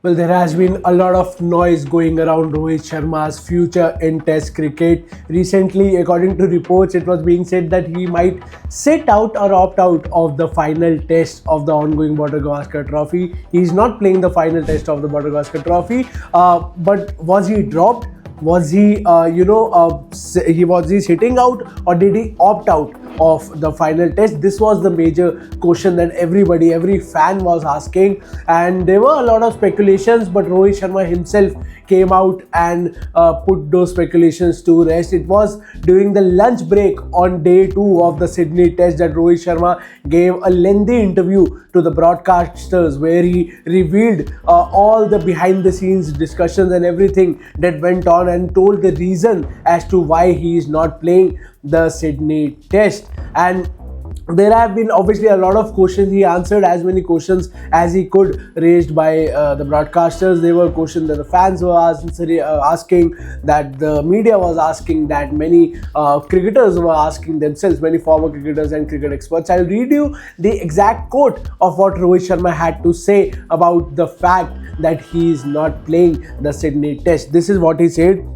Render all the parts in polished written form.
Well, there has been a lot of noise going around Rohit Sharma's future in Test cricket. Recently, according to reports, it was being said that he might sit out or opt out of the final test of the ongoing Border Gavaskar Trophy. He's not playing the final test of the Border Gavaskar Trophy, but was he dropped? Was he, was he sitting out, or did he opt out of the final test? This was the major question that every fan was asking, and there were a lot of speculations, but Rohit Sharma himself came out and put those speculations to rest. It was during the lunch break on day 2 of the Sydney test that Rohit Sharma gave a lengthy interview to the broadcasters where he revealed all the behind the scenes discussions and everything that went on, and told the reason as to why he is not playing the Sydney test. And there have been obviously a lot of questions. He answered as many questions as he could raised by the broadcasters. There were questions that the fans were asking, that the media was asking, that many cricketers were asking themselves, many former cricketers and cricket experts. I'll read you the exact quote of what Rohit Sharma had to say about the fact that he is not playing the Sydney test. This is what he said.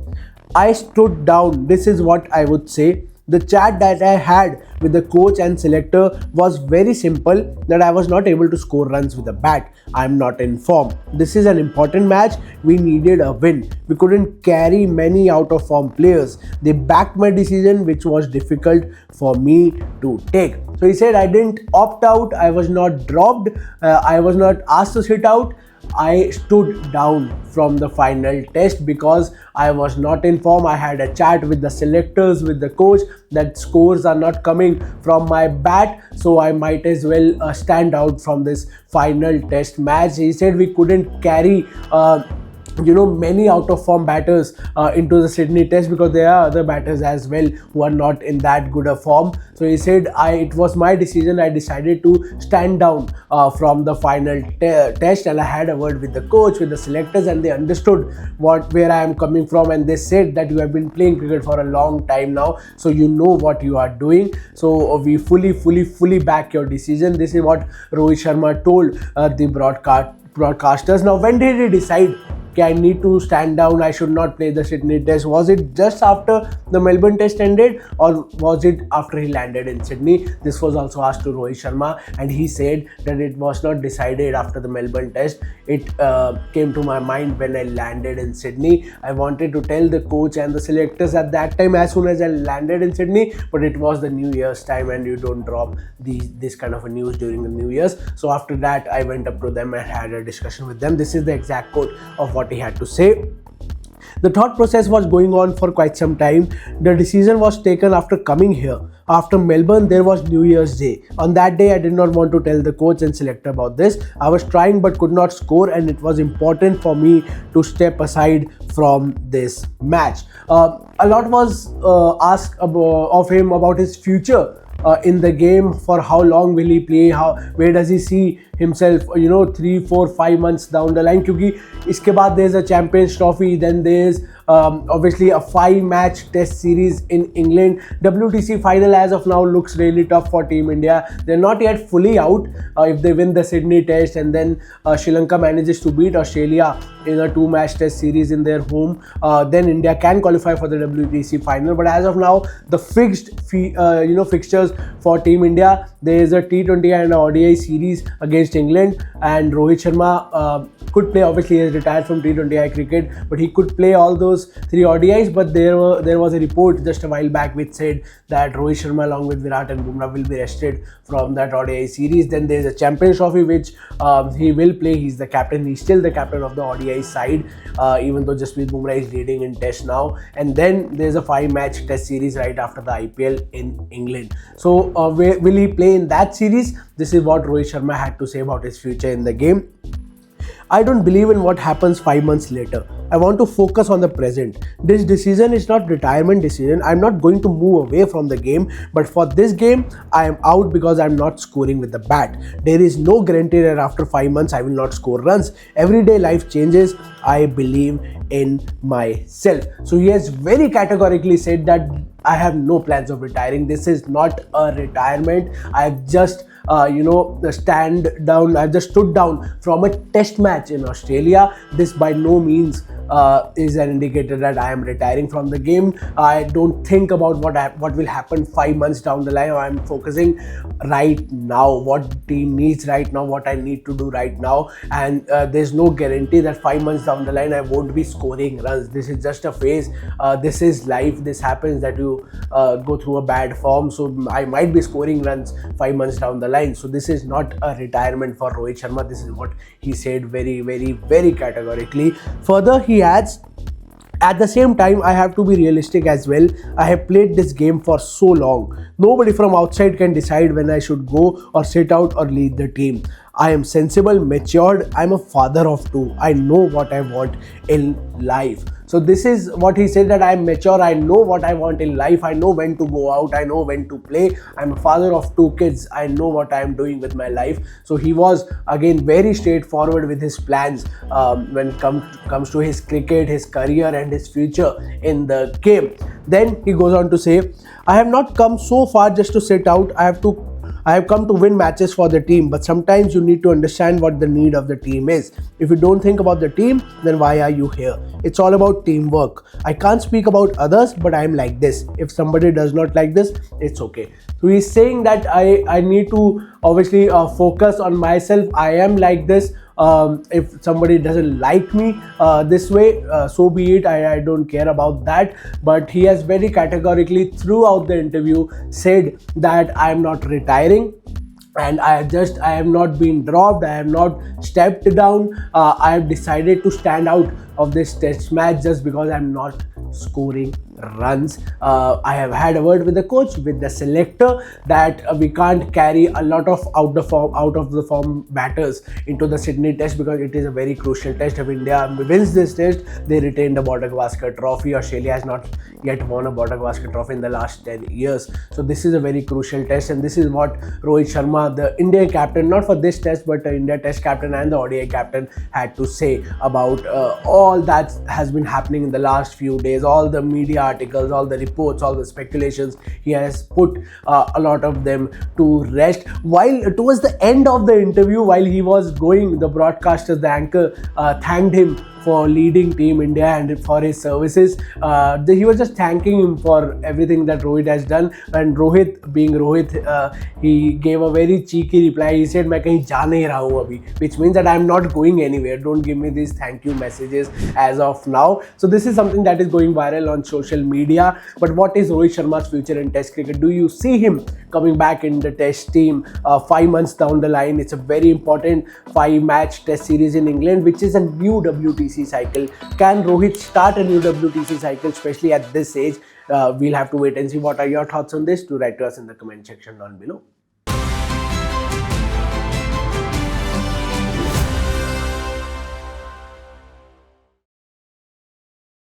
"I stood down. This is what I would say. The chat that I had with the coach and selector was very simple, that I was not able to score runs with the bat. I'm not in form. This is an important match. We needed a win. We couldn't carry many out of form players. They backed my decision, which was difficult for me to take." So he said, I didn't opt out. I was not dropped. I was not asked to sit out. I stood down from the final test because I was not in form. I had a chat with the selectors, with the coach, that scores are not coming from my bat, so I might as well stand out from this final test match. He said we couldn't carry many out of form batters into the Sydney test because there are other batters as well who are not in that good a form. So he said, it was my decision. I decided to stand down from the final test, and I had a word with the coach, with the selectors, and they understood where I am coming from, and they said that you have been playing cricket for a long time now, so you know what you are doing. So we fully back your decision. This is what Rohit Sharma told the broadcasters. Now, when did he decide I need to stand down, I should not play the Sydney test? Was it just after the Melbourne test ended, or was it after he landed in Sydney? This was also asked to Rohit Sharma, and he said that it was not decided after the Melbourne test. It came to my mind when I landed in Sydney. I wanted to tell the coach and the selectors at that time as soon as I landed in Sydney, but it was the New Year's time, and you don't drop this kind of a news during the New Year's. So after that, I went up to them and had a discussion with them. This is the exact quote of what he had to say. The thought process was going on for quite some time. The decision was taken after coming here. After Melbourne, there was New Year's Day. On that day, I did not want to tell the coach and selector about this. I was trying but could not score, and it was important for me to step aside from this match. A lot was asked of him about his future in the game. For how long will he play? Where does he see himself 3, 4, 5 months down the line? क्योंकि इसके बाद there's a Champions Trophy, then there's obviously a 5-match test series in England. WTC final as of now looks really tough for Team India. They're not yet fully out. If they win the Sydney test and then Sri Lanka manages to beat Australia in a 2-match test series in their home, then India can qualify for the WTC final. But as of now, the fixtures for Team India, there is a T20 and a ODI series against England, and Rohit Sharma could play. Obviously, he is retired from T20I cricket, but he could play all those 3 ODIs. But there was a report just a while back which said that Rohit Sharma along with Virat and Bumrah will be rested from that ODI series. Then there is a Champions Trophy which he will play. He's the captain. He's still the captain of the ODI side, even though Jasprit Bumrah is leading in Test now. And then there's a 5-match Test series right after the IPL in England. So will he play in that series? This is what Rohit Sharma had to say about his future in the game. I don't believe in what happens 5 months later. I want to focus on the present. This decision is not retirement decision. I'm not going to move away from the game, but for this game, I am out because I'm not scoring with the bat. There is no guarantee that after 5 months I will not score runs. Everyday life changes. I believe in myself. So he has very categorically said that I have no plans of retiring. This is not a retirement. I've just stand down. I've just stood down from a test match in Australia. This by no means is an indicator that I am retiring from the game. I don't think about what will happen 5 months down the line. I'm focusing right now, what team needs right now, what I need to do right now, and there's no guarantee that 5 months down the line I won't be scoring runs. This is just a phase. This is life. This happens that you go through a bad form. So I might be scoring runs 5 months down the line. So this is not a retirement for Rohit Sharma. This is what he said very, very, very categorically. Further, he adds, at the same time, I have to be realistic as well. I have played this game for so long. Nobody from outside can decide when I should go or sit out or lead the team. I am sensible, matured. I'm a father of two. I know what I want in life. So this is what he said, that I am mature. I know what I want in life. I know when to go out. I know when to play. I'm a father of two kids. I know what I am doing with my life. So he was again very straightforward with his plans when it comes to his cricket, his career and his future in the game. Then he goes on to say, I have not come so far just to sit out. I have come to win matches for the team, but sometimes you need to understand what the need of the team is. If you don't think about the team, then why are you here? It's all about teamwork. I can't speak about others, but I am like this. If somebody does not like this, it's okay. So he's saying that I need to obviously focus on myself. I am like this. If somebody doesn't like me this way, so be it. I don't care about that. But he has very categorically throughout the interview said that I am not retiring, and I have not been dropped. I have not stepped down. I have decided to stand out of this test match just because I'm not scoring runs. I have had a word with the coach, with the selector, that we can't carry a lot of out of the form batters into the Sydney test, because it is a very crucial test. If India wins this test, they retain the Border Gavaskar trophy. Australia has not yet won a Border Gavaskar trophy in the last 10 years. So this is a very crucial test, and this is what Rohit Sharma, the Indian captain, not for this test but the India test captain and the ODI captain, had to say about all that has been happening in the last few days, all the media articles, all the reports, all the speculations. He has put a lot of them to rest. While towards the end of the interview, while he was going, the broadcaster, the anchor, thanked him for leading Team India and for his services. He was just thanking him for everything that Rohit has done. And Rohit, being Rohit, he gave a very cheeky reply. He said, "मैं कहीं जा नहीं रहा हूँ अभी," which means that I am not going anywhere. Don't give me these thank you messages as of now. So this is something that is going viral on social media. But what is Rohit Sharma's future in Test cricket? Do you see him coming back in the Test team 5 months down the line? It's a very important 5-match Test series in England, which is a new WTC cycle. Can Rohit start a new WTC cycle, especially at this age? We'll have to wait and see. What are your thoughts on this? Do write to us in the comment section down below.